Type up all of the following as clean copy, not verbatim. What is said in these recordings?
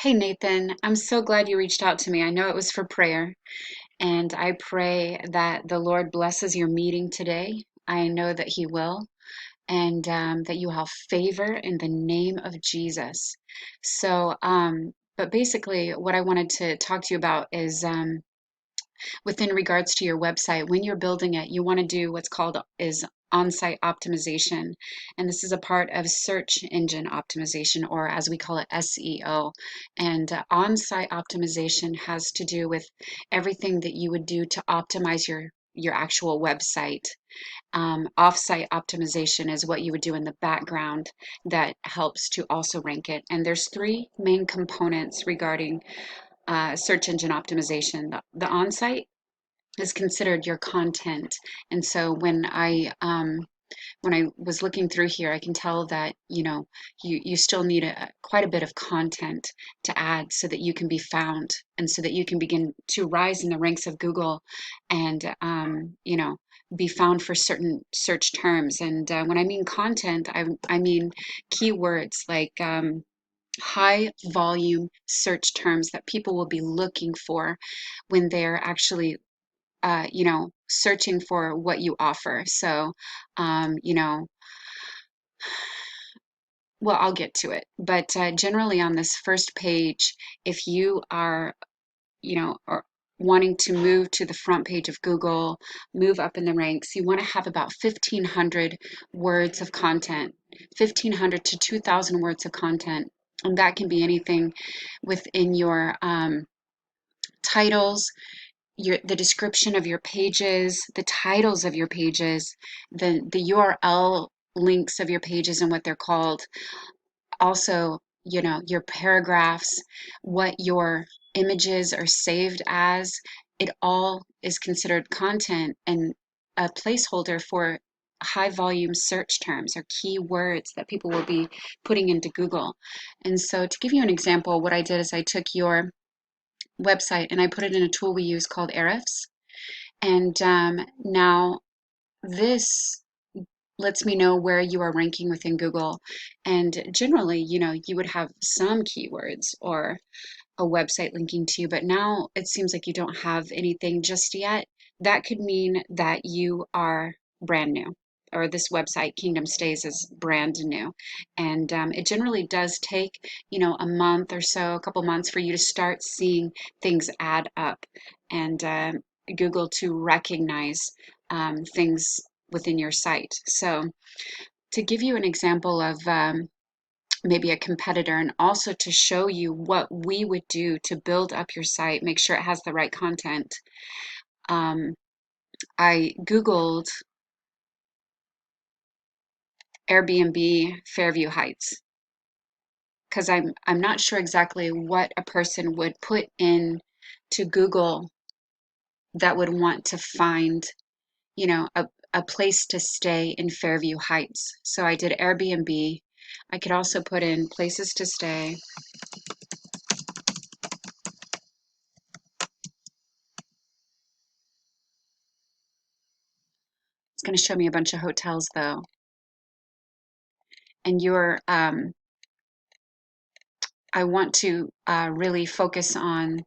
Hey Nathan, I'm so glad you reached out to me. I know it was for prayer, and I pray that the Lord blesses your meeting today. I know that He will, and that you have favor in the name of Jesus. But basically, what I wanted to talk to you about is within regards to your website, when you're building it, you want to do what's called is on-site optimization. And this is a part of search engine optimization, or as we call it, SEO. And on-site optimization has to do with everything that you would do to optimize your actual website. Off-site optimization is what you would do in the background that helps to also rank it. And there's three main components regarding search engine optimization. The on-site is considered your content. And so when I was looking through here, I can tell that you still need quite a bit of content to add so that you can be found and so that you can begin to rise in the ranks of Google and be found for certain search terms. And when I mean content, I mean keywords like high volume search terms that people will be looking for when they're actually searching for what you offer. So, you know, well, I'll get to it. But generally, on this first page, if you are, or wanting to move to the front page of Google, move up in the ranks, you want to have about 1,500 words of content, 1,500 to 2,000 words of content. And that can be anything within your titles, the description of your pages, the titles of your pages, the URL links of your pages and what they're called. Also, your paragraphs, what your images are saved as. It all is considered content and a placeholder for high volume search terms or keywords that people will be putting into Google. And so to give you an example, what I did is I took your website and I put it in a tool we use called Ahrefs. And now this lets me know where you are ranking within Google. And generally, you would have some keywords or a website linking to you, but now it seems like you don't have anything just yet. That could mean that you are brand new, or this website, Kingdom Stays, is brand new. And it generally does take, a month or so, a couple months for you to start seeing things add up and Google to recognize things within your site. So to give you an example of maybe a competitor, and also to show you what we would do to build up your site, make sure it has the right content. I Googled Airbnb Fairview Heights because I'm not sure exactly what a person would put in to Google that would want to find, a place to stay in Fairview Heights. So I did Airbnb. I could also put in places to stay. It's going to show me a bunch of hotels though. And I want to really focus on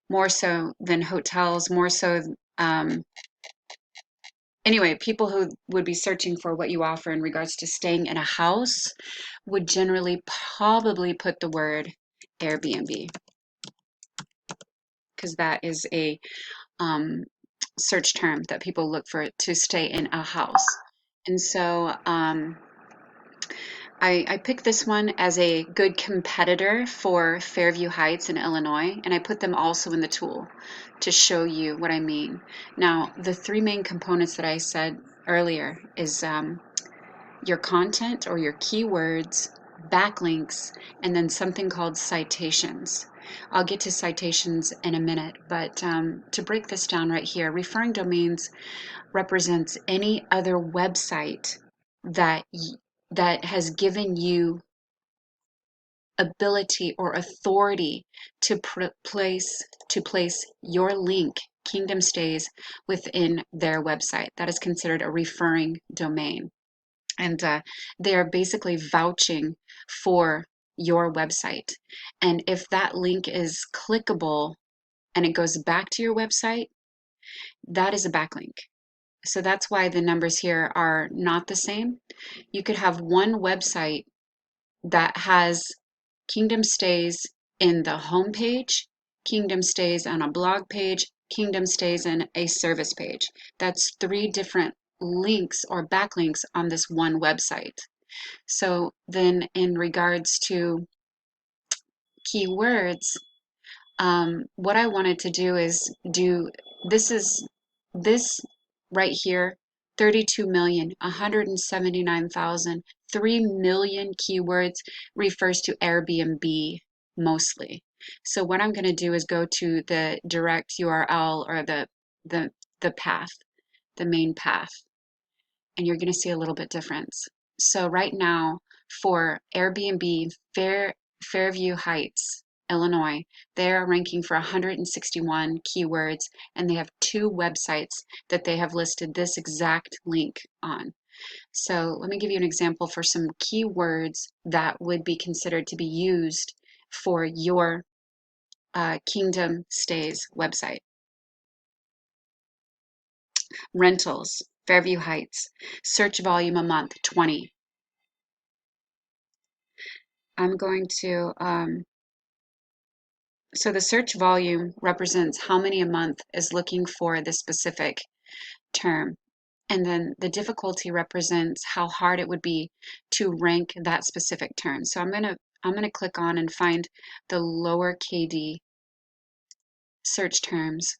more so than hotels, more so, anyway, people who would be searching for what you offer in regards to staying in a house would generally probably put the word Airbnb because that is a search term that people look for to stay in a house. And so I picked this one as a good competitor for Fairview Heights in Illinois, and I put them also in the tool to show you what I mean. Now, the three main components that I said earlier is your content or your keywords, backlinks, and then something called citations. I'll get to citations in a minute, but to break this down right here, referring domains represents any other website that that has given you ability or authority to place your link, Kingdom Stays, within their website. That is considered a referring domain. And they are basically vouching for your website. And if that link is clickable and it goes back to your website, that is a backlink. So that's why the numbers here are not the same. You could have one website that has Kingdom Stays in the home page, Kingdom Stays on a blog page, Kingdom Stays in a service page. That's 3 different links or backlinks on this one website. So then in regards to keywords, what I wanted to do is this right here, 32,179,000, 3 million keywords refers to Airbnb mostly. So what I'm going to do is go to the direct URL or the the path, the main path, and you're going to see a little bit difference. So right now for Airbnb Fairview Heights, Illinois, they are ranking for 161 keywords, and they have 2 websites that they have listed this exact link on. So let me give you an example for some keywords that would be considered to be used for your Kingdom Stays website. Rentals, Fairview Heights, search volume a month, 20. I'm going to, so the search volume represents how many a month is looking for this specific term. And then the difficulty represents how hard it would be to rank that specific term. So I'm gonna click on and find the lower KD search terms,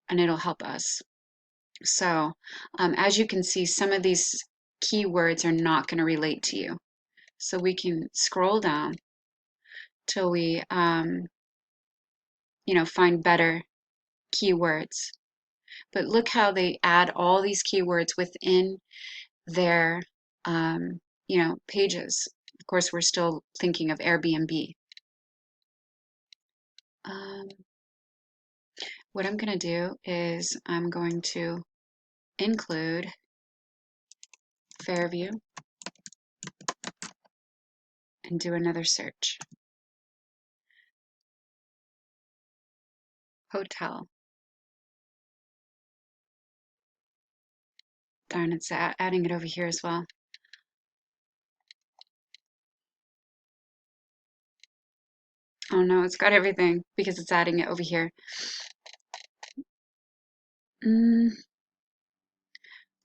and it'll help us. So as you can see, some of these keywords are not going to relate to you. So we can scroll down till we find better keywords. But look how they add all these keywords within their pages. Of course, we're still thinking of Airbnb. What I'm going to do is I'm going to include Fairview and do another search. Hotel. Darn, it's adding it over here as well. Oh no, it's got everything because it's adding it over here.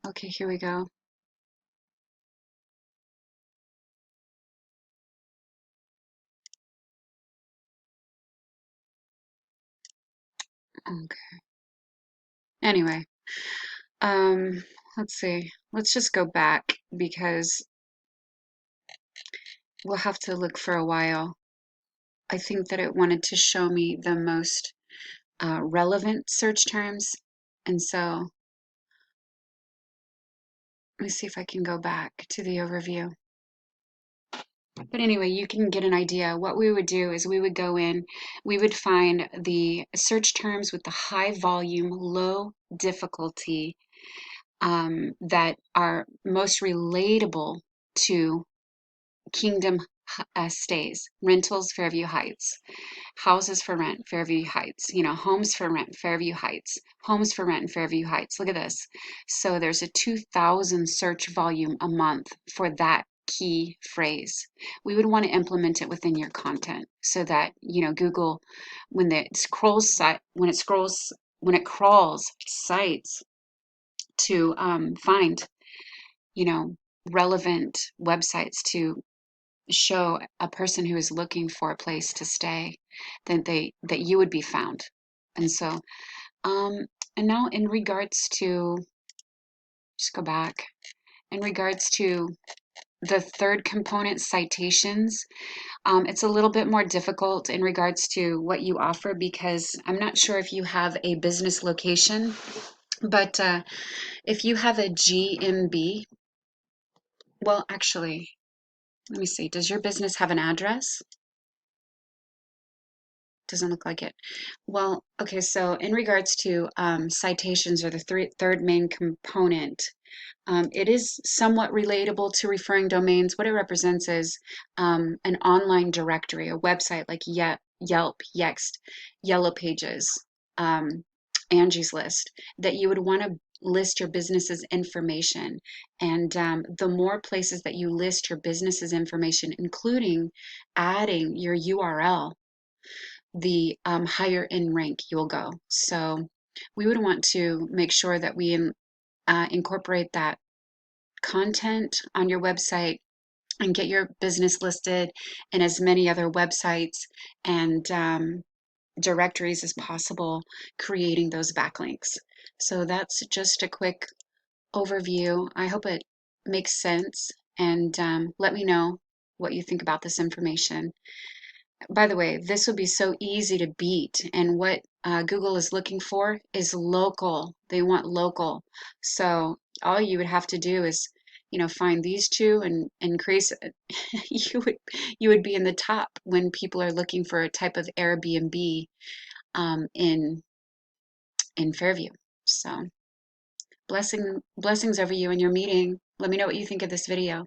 Okay, here we go. Okay. Anyway, let's see. Let's just go back because we'll have to look for a while. I think that it wanted to show me the most relevant search terms, and so let me see if I can go back to the overview. But anyway, you can get an idea. What we would do is we would go in, we would find the search terms with the high volume, low difficulty that are most relatable to Kingdom Stays, rentals, Fairview Heights, houses for rent, Fairview Heights, homes for rent, Fairview Heights, homes for rent in Fairview Heights. Look at this. So there's a 2,000 search volume a month for that key phrase. We would want to implement it within your content so that, Google, when it crawls sites to find, relevant websites to show a person who is looking for a place to stay, that you would be found. And so and now in regards to, just go back, in regards to the third component, citations, it's a little bit more difficult in regards to what you offer because I'm not sure if you have a business location, but if you have a GMB, well, actually, let me see, does your business have an address? Doesn't look like it. Well, okay, so in regards to citations, or the third main component, It is somewhat relatable to referring domains. What it represents is an online directory, a website like Yelp, Yext, Yellow Pages, um, Angie's List, that you would want to list your business's information. And the more places that you list your business's information, including adding your URL, the higher in rank you'll go. So we would want to make sure that we incorporate that content on your website and get your business listed in as many other websites and directories as possible, creating those backlinks. So that's just a quick overview. I hope it makes sense, and let me know what you think about this information. By the way, this would be so easy to beat, and what Google is looking for is local. They want local. So all you would have to do is, find these two and increase it. You would be in the top when people are looking for a type of Airbnb in Fairview. So blessings over you in your meeting. Let me know what you think of this video.